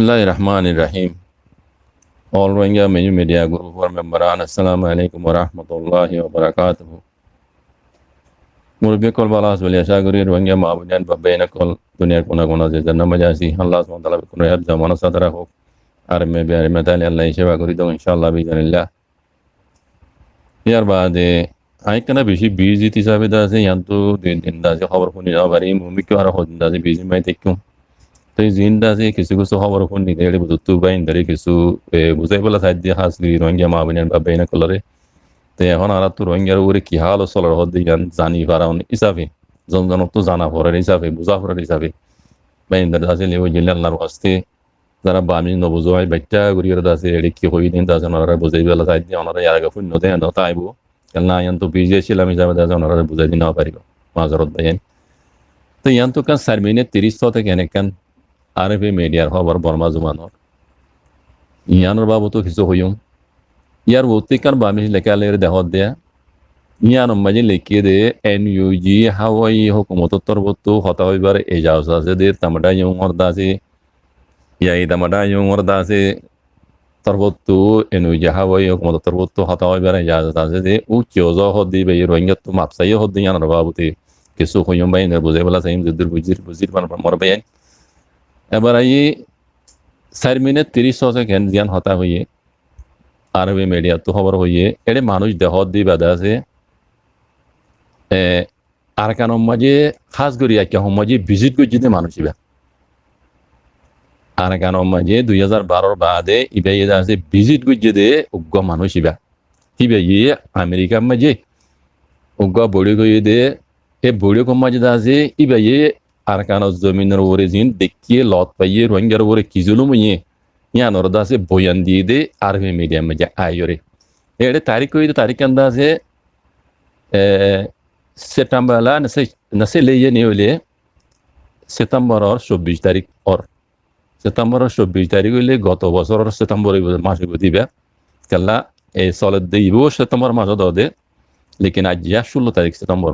Bismillahirrahmanirrahim. All Rohingya Menu Media Group for memberan. Assalamualaikum warahmatullahi wabarakatuh. Murbi kol balas wali asaguri Rohingya maabudan babena kol dunia kuna je janna majasi Allah SWT kuna yab zamana sadara ho arme be arme tali Allah isha guri do inshallah bi janillah. Yar baade aikana bishi busy tisabe da se yantu din da se khabar kuni na bari mummi ko ara hodin da se busy mai tekku. তো এই জিনটা আছে কিছু কিছু খবর phone নিতে গেলে বুঝতে বাইন ধরে কিছু বুঝাই বলা সাইড দিয়ে হাস রোহিঙ্গা মা বোনের বা বেনা কলরে তো এখন আর তো রোহিঙ্গার উপরে কি হাল চলার হদ জানি পারাউন হিসাবে জন তো জানা পড়ার হিসাবে বুঝা পড়ার হিসাবে বাইন ধরে আছে লেবো জিল্লা আল্লাহর হস্তে যারা বামি নবুঝাই বাচ্চা ঘুরিয়ে আছে এড়ে কি হই দিন আছে ওনারা বুঝাই বেলা সাইড দিয়ে ওনারা ইয়ার আগে শূন্য দেয় না তাইব না ইয়ান তো বিজে ছিলাম হিসাবে আছে ওনারা বুঝাই দিন পারিব মাজারত বাইন তো ইয়ান তো কান 4 মিনিট 30 থেকে এনেকান আরএফএ মিডিয়ার খবর বর্মা জুমানোর ইয়ানোর বাবতো কিছু হইম ইয়ার ভৌতিকার বামিস লেখালের দেহত দেয়া ইয়ানোর মাঝে লিখিয়ে দে এনইউজি হাওয়াই হুকুমত তরবতো হতা হইবার এজাজ আছে দে তামাডা ইয়ংর দাসে ইয়াই তামাডা ইয়ংর দাসে তরবতো এনইউজি হাওয়াই হুকুমত তরবতো হতা হইবার এজাজ আছে দে ও কিওজ হদি বে রোহিঙ্গা তো মাপসাই হদি ইয়ানোর বাবতে কিছু হইম বাই নে বুঝে বলা সাইম যুদ্ধর বুজির মর বাই এবার এই 4 মিনিট 30 সেকেন্ড জ্ঞান হতা হইয়ে আরবে মিডিয়া তো খবর হইয়ে এড়ে মানুষ দেহ দি বাধা আছে আর কান মাঝে খাস করি একটা মাঝে ভিজিট করছি মানুষ ইবা আর কান মাঝে 2012 বাদে ইবা ইয়ে আছে ভিজিট করছে দে উগ্র মানুষ ইবা ইবা ইয়ে আমেরিকার মাঝে উগ্র বড়ি কই দে এ বড়ি কম মাঝে আছে ইবা ইয়ে আর কান জমিনের উপরে জিন দেখিয়ে লত পাইয়ে রোহিঙ্গার উপরে কি জুলুম ইয়ে ইয়ানোর দাসে বয়ান দিয়ে দে আরবি মিডিয়াম মাঝে আইরে এড়ে তারিখ কই তারিখ আন্দা আছে সেপ্টেম্বর লা নসে লেয়ে নিলে সেপ্টেম্বরের 24 তারিখ অর সেপ্টেম্বরের 24 তারিখ হইলে গত বছরের সেপ্টেম্বর মাসে দিবা কেলা এই চলে দিব সেপ্টেম্বর মাসে দে লেকিন আজ 16 তারিখ সেপ্টেম্বর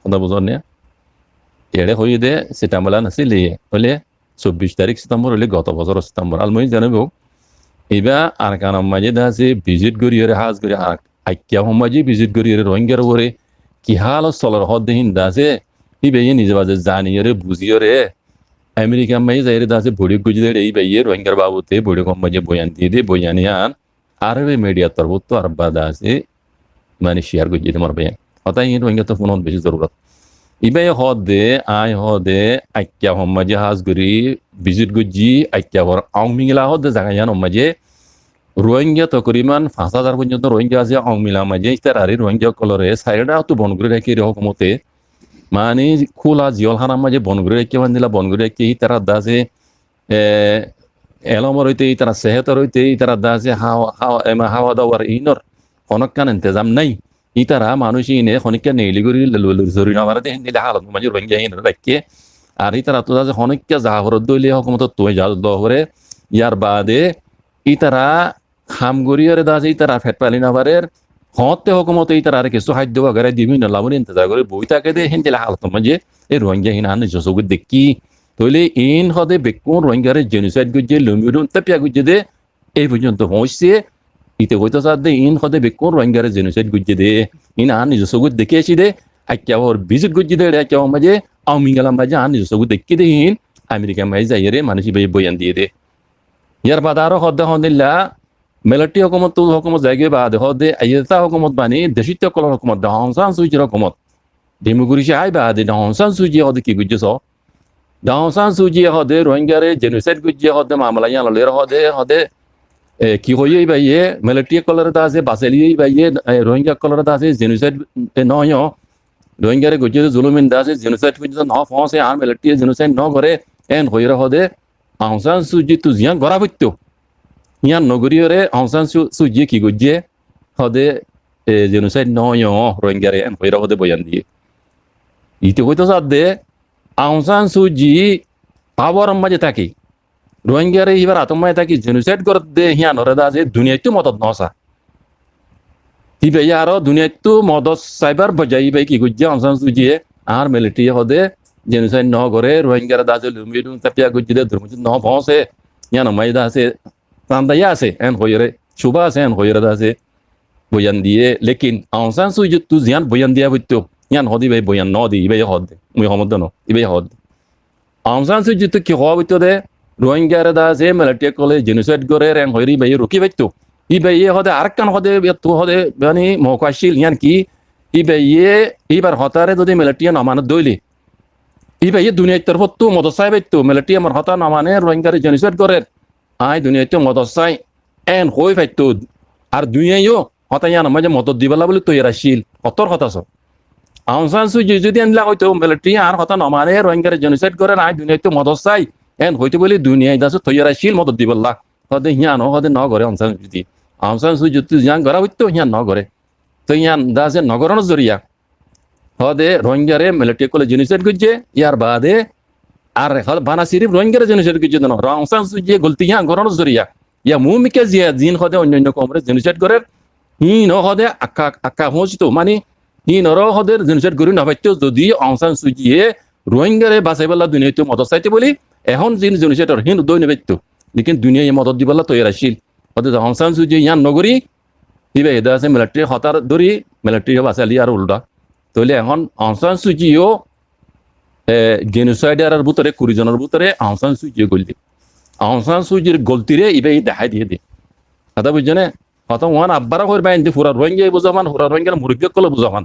কথা বুঝুন না এড়ে হয়ে দে সেপ্টেম্বর নাসি লিয়ে হলে 24 তারিখ সেপ্টেম্বর হলে গত বছর সেপ্টেম্বর আলমই জানাব এবার আর কান মাঝে আছে ভিজিট করিয়ে হাজ করে আইকিয়া মাঝে ভিজিট করিয়ে রোহিঙ্গার উপরে কি হাল চলার হদ দেহিন দাসে ইবে নিজে বাজে জানিয়ে বুঝিয়ে রে আমেরিকা মাঝে যাই দাসে বড়ি গুজি দে এই বাইয়ে রোহিঙ্গার বাবুতে বড়ি কম মাঝে বয়ান দিয়ে দে বয়ানি আন আরবে মিডিয়া তরবত আর বাদা আছে মানে শেয়ার গুজি তোমার বাইন হতাই রোহিঙ্গা তো ফোন বেশি জরুরত ইবাই হদে আই হদে আইকিয়া হম্মাজে হাজগুড়ি ভিজিট গুজি আইকিয়া হর আউমিলা হদে জাগায়ান হম্মাজে রোহিঙ্গা তকরিমান 5000 পর্যন্ত রোহিঙ্গা আছে আউমিলা মাঝে ইতারারি রোহিঙ্গা কলরে সাইডা তো বনগুড়ি রাখি রকমতে মানে খোলা জিয়ল হানার মাঝে বনগুড়ি রাখি বান্দিলা বনগুড়ি রাখি ইতারা দাসে এলমর হইতে ইতারা সেহতর হইতে ইতারা দাসে হাওয়া দাওয়ার ইনর অনকান ইন্তজাম নাই ইতারা মানুষ ইনে খনিকা নেইলি করি জরি নামারে দেন দিলে হালত মাঝে রোহিঙ্গা ইন রাখকে আর ইতারা তো আছে খনিকা জাহরত দইলে হকমত তুই যা দহরে ইয়ার বাদে ইতারা খামগরিয়ারে দাসে ইতারা ফেটপালি নাবারের হতে হকমত ইতারা আর কিছু খাদ্য বাগারে দিবি না লাবনি ইন্তজার করে বই থাকে দে হেন দিলে হালত মাঝে এই রোহিঙ্গা হিন আন জসগুত দেখি তইলে ইন হদে বেকুন রোহিঙ্গারে জেনোসাইড গুজে লুমিরুন তাপিয়া গুজে দে এই পর্যন্ত পৌঁছছে ইতে হইতো সাথে ইন হদে বেকুন রোহিঙ্গারে জেনোসাইড গুজে দে ইন আন জসগুত দেখে আসি দে আইকিয়া ওর ভিজিট গুজে দে আইকিয়া মাঝে আমিঙ্গালা মাঝে আন জসগুত দেখি দে ইন আমেরিকা মাঝে যাইরে মানুষ বয়ান দিয়ে দে ইয়ার বাদ আরো হদে হদিল্লা মেলাটি হকুমত জায়গে বাদে হদে আইতা হকুমত বানি দেশিত কলর হকুমত ডাউনসান সুইজির হকুমত ডেমোক্রেসি আই বাদে ডাউনসান সুইজি হদে কি গুজে সো ডাউনসান সুইজি হদে রোহিঙ্গারে জেনোসাইড গুজে হদে মামলা ইয়ানলের হদে কি হইয়ে বাইয়ে মিলিটারি কলরে আছে বাসেলিয়ে বাইয়ে রোহিঙ্গা কলরে আছে জেনোসাইড নয় রোহিঙ্গারে গুজে জুলুমিন আছে জেনোসাইড পর্যন্ত ন ফসে আর মিলিটারি জেনোসাইড ন করে এন হইরা হদে আহসান সুজি তু জিয়া গড়া বইত ইয়ান নগরীয়রে আহসান সুজি কি গুজে হদে জেনোসাইড নয় রোহিঙ্গারে এন হইরা হদে বয়ান দিয়ে ইতে হইতো সাদে আহসান সুজি পাওয়ার মাঝে থাকি রোহিঙ্গারে এবার আতমায় থাকি জেনোসাইড করে দে হিয়া নরেদা আছে দুনিয়াতে মদত নসা ইবে আরো দুনিয়াতে মদত সাইবার বজাই বাই কি গুজে আহসান সুজিয়ে আর মিলিটারি হদে জেনোসাইড ন করে রোহিঙ্গারে দাজে লুমিডুন তাপিয়া গুজে দে ধর্মজ ন পৌঁছে yana mai da se tanda ya se en hoyre chuba se en hoyre da se boyan diye lekin Aung San Suu Kyi tu zian boyan dia bitto yan hodi be boyan no di be hod mu hamad no ibe hod Aung San Suu Kyi tu ki ho bitto de Rohingya da se melate kole genocide gore en hoyri be ruki bitto ibe ye hode arkan hode tu hode bani mokashil yan ki ibe ye ibar hotare dodi melate na manad doili ibe ye dunia terfot tu modosai bitto melate amar hota na mane Rohingya genocide gore ai dunia tu modosai en hoy bitto আর দুনিয়ায়ও হতাইয়া না মাঝে মদত দিবেলা বলে তৈরি শিল কতর হতাছ Aung সান সু জি যদি আনলা হয়তো military আর হতা নমানে রোহিঙ্গার genocide করে নাই দুনিয়াতে মদত চাই এন হয়তো বলে দুনিয়ায় দাস তৈরি শিল মদত দিবেলা হদে হিয়ান হদে ন করে আউং সান সু জি জিয়ান গরা হইতো হিয়ান ন করে তো হিয়ান দাসে নগরন জরিয়া হদে রোহিঙ্গারে মিলিটারি কলে জেনোসাইড করছে ইয়ার বাদে আর বানা সিরিফ রোহিঙ্গার জেনোসাইড করছে না আউং সান সু জি গলতি হিয়ান গরন জরিয়া ইয়া মুমিকে জিয়া জিন হদে অন্যান্য কমরে জেনোসাইড করে হি ন হদে আকা হইতো মানে হি নর হদে জেনোসাইড করি না পাইতো যদি আউং সান সু জিয়ে রোহিঙ্গারে বাঁচাইবেলা দুনিয়াতে মদত চাইতে বলি এখন জিন জেনোসাইডর হিন দই নেবেতো লেকিন দুনিয়ায় মদত দিবেলা তৈরি আসিল হদে আউং সান সু জি ইয়ান নগরী ইবে এদা আছে মিলিটারি হতার ধরি মিলিটারি বাঁচালি আর উল্টা তাহলে এখন আউং সান সু জিও জেনোসাইডার ভিতরে 20 জনের ভিতরে আউং সান সু জি গলতি আউং সান সু জির গলতিরে ইবে দেখাই দিয়ে দে কথা বুঝছনে কথা ওয়ান আব্বারা কইর বাইন দি পুরা রোহিঙ্গা বুঝামান পুরা রোহিঙ্গার মুরব্বি কল বুঝামান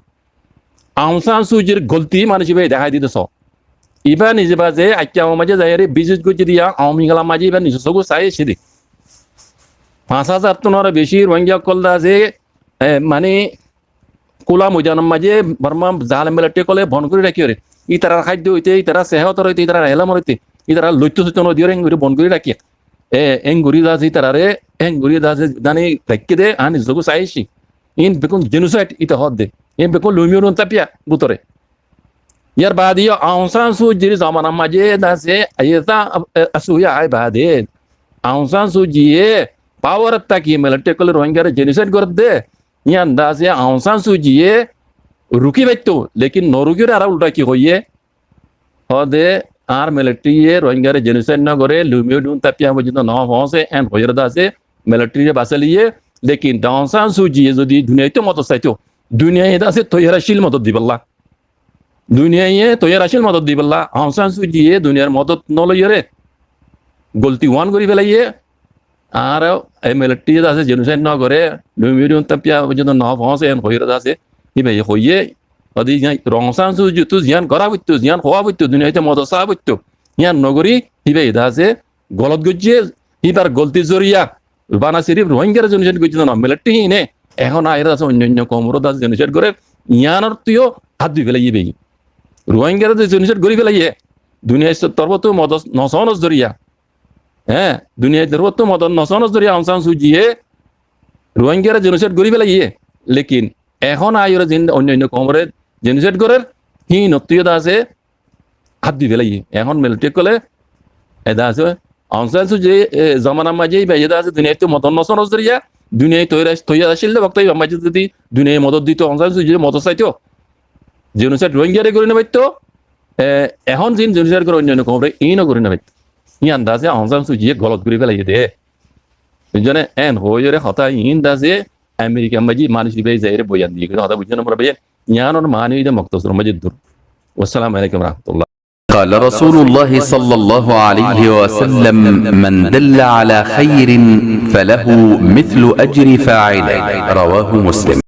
আউং সান সু জির গলতি মানুষ ইবে দেখাই দিতেছ ইবা নিজে বাজে আইকা মাঝে যাইরে বিজনেস গজি দিয়া আওয়ামী লীগের মাঝে ইবা নিজে সগু চাই সিদি 5000 টনের বেশি রোহিঙ্গা কল দা যে মানে কোলা ময়দানের মাঝে বর্মা জাল মিলিটারি কলে বন করে রাখি রে ই তারা খাদ্য হইতে ই তারা সেহতর হইতে ই তারা হেলাম হইতে ই তারা লইত্য সচন দিয়ে এঙ্গুরি বন করে রাখি এঙ্গুরি দাসি তারারে এঙ্গুরি দাসে জানি রাখি দে আনি সগু চাইছি ইন বেকুন জেনোসাইড ইতা হদ দে ইন বেকুন লুমিয়ন তাপিয়া বুতরে ইয়ার বাদি আউং সান সু জির জামানা মাঝে দাসে আইতা আসুয়া আই বাদে আউং সান সু জিয়ে পাওয়ার তাকি মিলিটারি কলে রোহিঙ্গারে জেনোসাইড করে দে ইয়ান দাসে আউং সান সু জিয়ে রুকি বাইতো লেকিন নরুকির আর উল্টা কি হইয়ে হদে আর মিলিটারি রোহিঙ্গারে জেনোসাইড না করে লুমিয়ন তাপিয়া পর্যন্ত ন হসে এন হইর দাসে মিলিটারি বাঁচালিয়ে লেকিন আউং সান সু জিয়ে যদি দুনিয়াতে মদত চাইতো দুনিয়ায় দাসে তৈরাশীল মদত দিবল্লা দুনিয়ায় তৈরাশীল মদত দিবল্লা আউং সান সু জিয়ে দুনিয়ার মদত নলইরে গলতি ওয়ান করি ফেলাইয়ে আর এই মিলিটারি দাসে জেনোসাইড না করে লুমিয়ন তাপিয়া পর্যন্ত ন হসে এন হইর দাসে ইবে হইয়ে অদি রং সান সু জি তু জিয়ান করা হইতো জিয়ান হওয়া হইতো দুনিয়াতে মদত চা হইতো ইয়ান নগরী ইবে দাসে গলত গজিয়ে ইবার গলতি জরিয়া বানা সিরিফ রোহিঙ্গার জেনোসাইড করছে না মিলিটারি নে এখন আইরা আছে অন্যান্য কমর দাস জেনোসাইড করে ইয়ানর তুইও হাত দুই ফেলাই ইবে রোহিঙ্গার জেনোসাইড করি ফেলাইয়ে দুনিয়ায় তরবত মদত নসনস জরিয়া হ্যাঁ দুনিয়ায় তরবত মদত নসনস জরিয়া আউং সান সু জিয়ে রোহিঙ্গার জেনোসাইড করি ফেলাইয়ে লেকিন এখন আইরা জিন অন্যান্য কমরে জেনোসাইড করে হি নতুয় দাসে হাত দুই ফেলাইয়ে এখন মিলিটারি কলে এদা আছে আউং সান সু জি জামানা মাঝে বেজে আছে দুনিয়াতে মদত নসনস জরিয়া দুনিয়ায় তৈরি আসিল বক্তাই মাঝে যদি দুনিয়ায় মদত দিত আউং সান সু জি মদত চাইতো জেনোসাইড রোহিঙ্গারে করে নেবাইতো এখন জিন জেনোসাইড করে অন্যান্য কমরে ইনও করে নেবাইতো ই আন্দাজে আউং সান সু জি গলত করে ফেলাইয়ে দে বুঝছনে এন হইরে হতা ইন দাসে আমেরিকা মাঝে মানুষ ইবে যাইরে বয়ান দিয়ে কথা বুঝছেন আমরা ভাই ইয়ানোর মানি দে মক্তসর মাঝে দূর আসসালামু আলাইকুম রাহমাতুল্লাহ قال رسول الله صلى الله عليه وسلم من دل على خير فله مثل أجر فاعله رواه مسلم